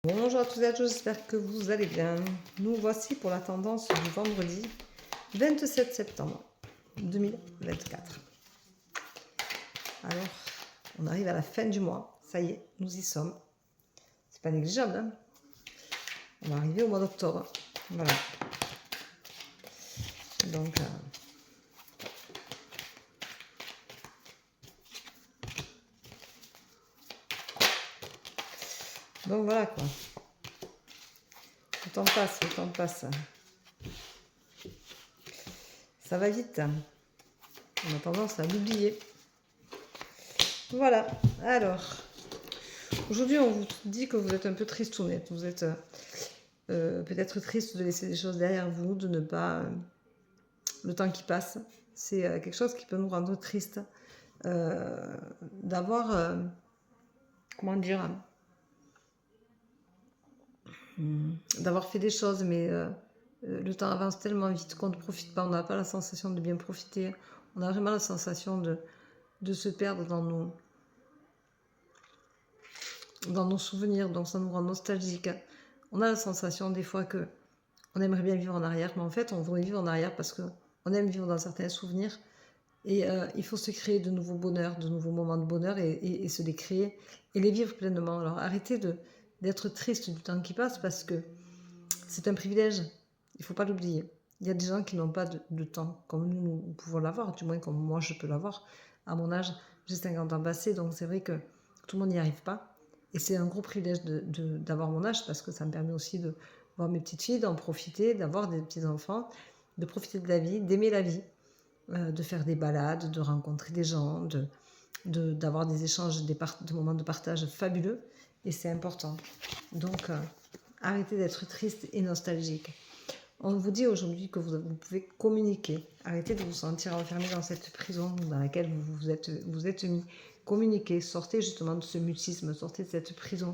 Bonjour à tous et à tous, j'espère que vous allez bien. Nous voici pour la tendance du vendredi 27 septembre 2024. Alors, on arrive à la fin du mois, ça y est, nous y sommes. C'est pas négligeable, hein. On va arriver au mois d'octobre. Voilà. Donc voilà quoi. Le temps passe, le temps passe. Ça va vite. On a tendance à l'oublier. Voilà. Alors, aujourd'hui, on vous dit que vous êtes un peu tristounette. Vous êtes peut-être triste de laisser des choses derrière vous, de ne pas... le temps qui passe, c'est quelque chose qui peut nous rendre triste. D'avoir... comment dire, d'avoir fait des choses, mais le temps avance tellement vite qu'on ne profite pas, on n'a pas la sensation de bien profiter, on a vraiment la sensation de se perdre dans nos souvenirs, donc ça nous rend nostalgique. On a la sensation des fois que on aimerait bien vivre en arrière, mais en fait on voudrait vivre en arrière parce qu'on aime vivre dans certains souvenirs, et il faut se créer de nouveaux bonheurs, de nouveaux moments de bonheur, et se les créer et les vivre pleinement. Alors arrêtez d'être triste du temps qui passe, parce que c'est un privilège, il ne faut pas l'oublier. Il y a des gens qui n'ont pas de temps, comme nous pouvons l'avoir, du moins comme moi je peux l'avoir. À mon âge, j'ai 50 ans passés, donc c'est vrai que tout le monde n'y arrive pas. Et c'est un gros privilège d'avoir mon âge, parce que ça me permet aussi de voir mes petites filles, d'en profiter, d'avoir des petits-enfants, de profiter de la vie, d'aimer la vie, de faire des balades, de rencontrer des gens, d'avoir des échanges, des moments de partage fabuleux. Et c'est important. Donc, arrêtez d'être triste et nostalgique. On vous dit aujourd'hui que vous pouvez communiquer. Arrêtez de vous sentir enfermé dans cette prison dans laquelle vous êtes mis. Communiquez, sortez justement de ce mutisme, sortez de cette prison.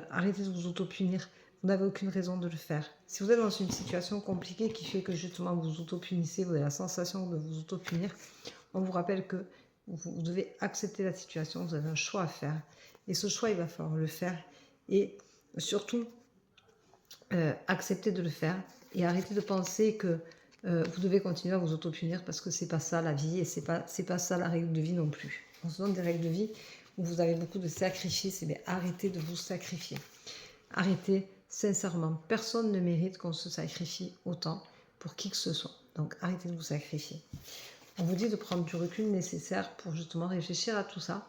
Arrêtez de vous auto-punir. Vous n'avez aucune raison de le faire. Si vous êtes dans une situation compliquée qui fait que justement vous vous auto-punissez, vous avez la sensation de vous auto-punir, on vous rappelle que vous devez accepter la situation, vous avez un choix à faire. Et ce choix, il va falloir le faire. Et surtout, accepter de le faire et arrêter de penser que vous devez continuer à vous auto-punir, parce que c'est pas ça la vie, et c'est pas ça la règle de vie non plus. On se donne des règles de vie où vous avez beaucoup de sacrifices, et bien arrêtez de vous sacrifier. Arrêtez, sincèrement, personne ne mérite qu'on se sacrifie autant pour qui que ce soit. Donc arrêtez de vous sacrifier. On vous dit de prendre du recul nécessaire pour justement réfléchir à tout ça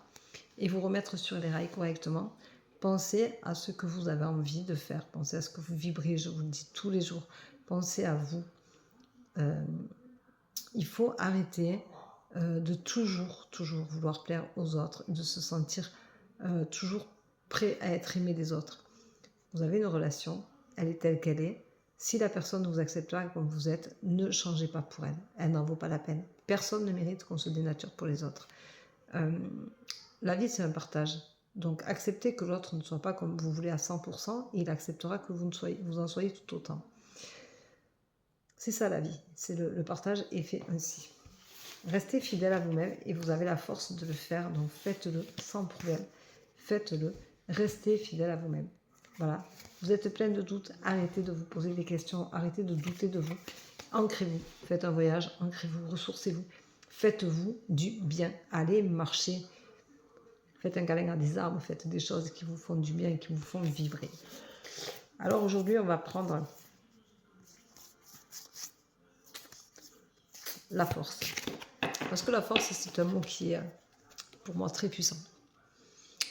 et vous remettre sur les rails correctement. Pensez à ce que vous avez envie de faire. Pensez à ce que vous vibrez, je vous le dis tous les jours. Pensez à vous. Il faut arrêter de toujours vouloir plaire aux autres, de se sentir toujours prêt à être aimé des autres. Vous avez une relation, elle est telle qu'elle est. Si la personne ne vous accepte pas comme vous êtes, ne changez pas pour elle. Elle n'en vaut pas la peine. Personne ne mérite qu'on se dénature pour les autres. La vie, c'est un partage. Donc, acceptez que l'autre ne soit pas comme vous voulez à 100%, et il acceptera que vous en soyez tout autant. C'est ça la vie. C'est le partage est fait ainsi. Restez fidèle à vous-même et vous avez la force de le faire. Donc, faites-le sans problème. Faites-le. Restez fidèle à vous-même. Voilà. Vous êtes plein de doutes. Arrêtez de vous poser des questions. Arrêtez de douter de vous. Ancrez-vous. Faites un voyage. Ancrez-vous. Ressourcez-vous. Faites-vous du bien. Allez marcher. Faites un câlin à des arbres, faites des choses qui vous font du bien et qui vous font vibrer. Alors aujourd'hui, on va prendre la force. Parce que la force, c'est un mot qui est pour moi très puissant.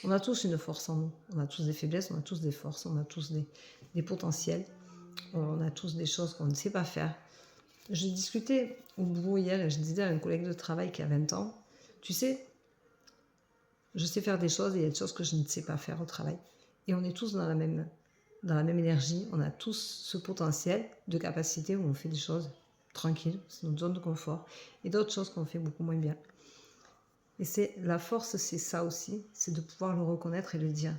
On a tous une force en nous. On a tous des faiblesses, on a tous des forces, on a tous des potentiels. On a tous des choses qu'on ne sait pas faire. Je discutais au boulot hier et je disais à un collègue de travail qui a 20 ans, tu sais, je sais faire des choses et il y a des choses que je ne sais pas faire au travail. Et on est tous dans la même énergie, on a tous ce potentiel de capacité où on fait des choses tranquilles, c'est notre zone de confort, et d'autres choses qu'on fait beaucoup moins bien. Et c'est la force, c'est ça aussi, c'est de pouvoir le reconnaître et le dire.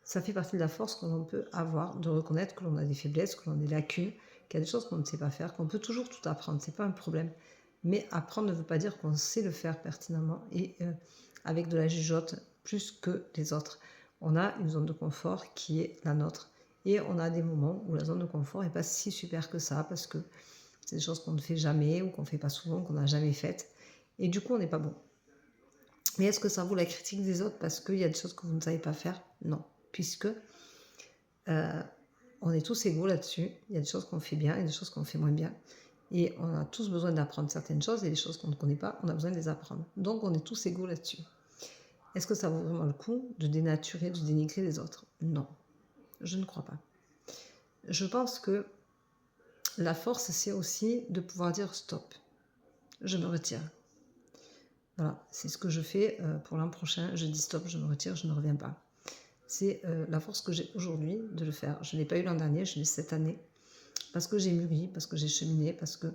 Ça fait partie de la force que l'on peut avoir, de reconnaître que l'on a des faiblesses, que l'on a des lacunes, qu'il y a des choses qu'on ne sait pas faire, qu'on peut toujours tout apprendre, c'est pas un problème. Mais apprendre ne veut pas dire qu'on sait le faire pertinemment et avec de la jugeote plus que les autres. On a une zone de confort qui est la nôtre. Et on a des moments où la zone de confort n'est pas si super que ça, parce que c'est des choses qu'on ne fait jamais, ou qu'on ne fait pas souvent, qu'on n'a jamais faites. Et du coup, on n'est pas bon. Mais est-ce que ça vaut la critique des autres parce qu'il y a des choses que vous ne savez pas faire? Non. Puisque on est tous égaux là-dessus. Il y a des choses qu'on fait bien et des choses qu'on fait moins bien. Et on a tous besoin d'apprendre certaines choses et des choses qu'on ne connaît pas, on a besoin de les apprendre. Donc on est tous égaux là-dessus. Est-ce que ça vaut vraiment le coup de dénaturer, de dénigrer les autres? Non, je ne crois pas. Je pense que la force, c'est aussi de pouvoir dire stop. Je me retire. Voilà, c'est ce que je fais pour l'an prochain. Je dis stop, je me retire, je ne reviens pas. C'est la force que j'ai aujourd'hui de le faire. Je ne l'ai pas eu l'an dernier, je l'ai cette année. Parce que j'ai mûri, parce que j'ai cheminé, parce que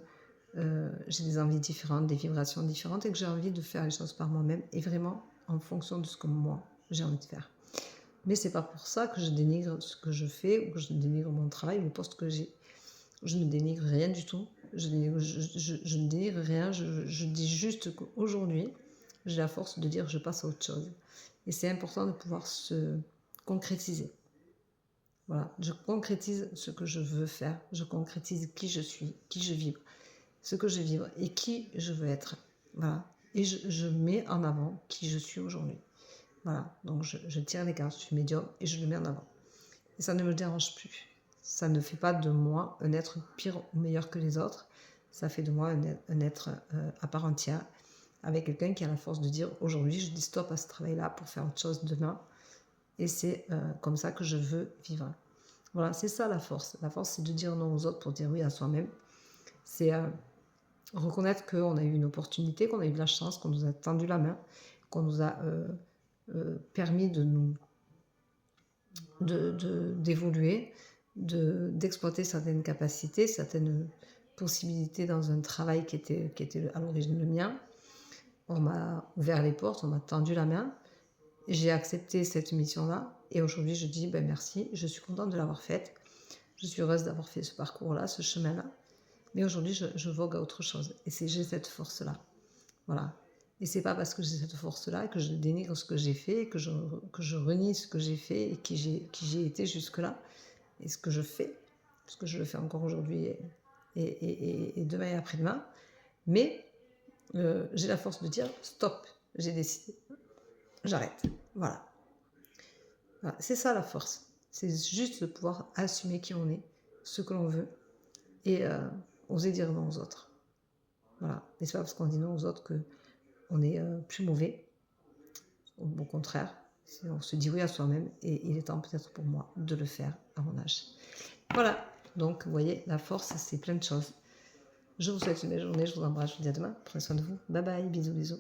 j'ai des envies différentes, des vibrations différentes et que j'ai envie de faire les choses par moi-même et vraiment en fonction de ce que moi j'ai envie de faire. Mais c'est pas pour ça que je dénigre ce que je fais ou que je dénigre mon travail ou le poste que j'ai. Je ne dénigre rien du tout. Je ne dénigre rien. Je dis juste qu'aujourd'hui, j'ai la force de dire je passe à autre chose. Et c'est important de pouvoir se concrétiser. Voilà, je concrétise ce que je veux faire. Je concrétise qui je suis, qui je vibre, ce que je vibre et qui je veux être. Voilà. Et je mets en avant qui je suis aujourd'hui. Voilà. Donc je tire les cartes, je suis médium et je le mets en avant. Et ça ne me dérange plus. Ça ne fait pas de moi un être pire ou meilleur que les autres. Ça fait de moi un être à part entière, avec quelqu'un qui a la force de dire aujourd'hui je dis stop à ce travail-là pour faire autre chose demain. Et c'est comme ça que je veux vivre. Voilà, c'est ça la force. La force, c'est de dire non aux autres pour dire oui à soi-même. C'est reconnaître qu'on a eu une opportunité, qu'on a eu de la chance, qu'on nous a tendu la main, qu'on nous a permis d'évoluer, d'exploiter certaines capacités, certaines possibilités dans un travail qui était à l'origine le mien. On m'a ouvert les portes, on m'a tendu la main. J'ai accepté cette mission-là et aujourd'hui je dis ben merci, je suis contente de l'avoir faite. Je suis heureuse d'avoir fait ce parcours-là, ce chemin-là. Mais aujourd'hui, je vogue à autre chose. Et j'ai cette force-là. Voilà. Et c'est pas parce que j'ai cette force-là que je dénigre ce que j'ai fait, que je renie ce que j'ai fait et qui j'ai été jusque-là. Et ce que je fais, parce que je le fais encore aujourd'hui et demain et après-demain. Mais j'ai la force de dire stop, j'ai décidé, j'arrête. Voilà. Voilà. C'est ça la force. C'est juste de pouvoir assumer qui on est, ce que l'on veut et oser dire non aux autres. Voilà. Mais c'est pas parce qu'on dit non aux autres qu'on est plus mauvais. Au contraire, on se dit oui à soi-même et il est temps peut-être pour moi de le faire à mon âge. Voilà. Donc, vous voyez, la force, c'est plein de choses. Je vous souhaite une belle journée, je vous embrasse, je vous dis à demain. Prenez soin de vous. Bye bye, bisous, bisous.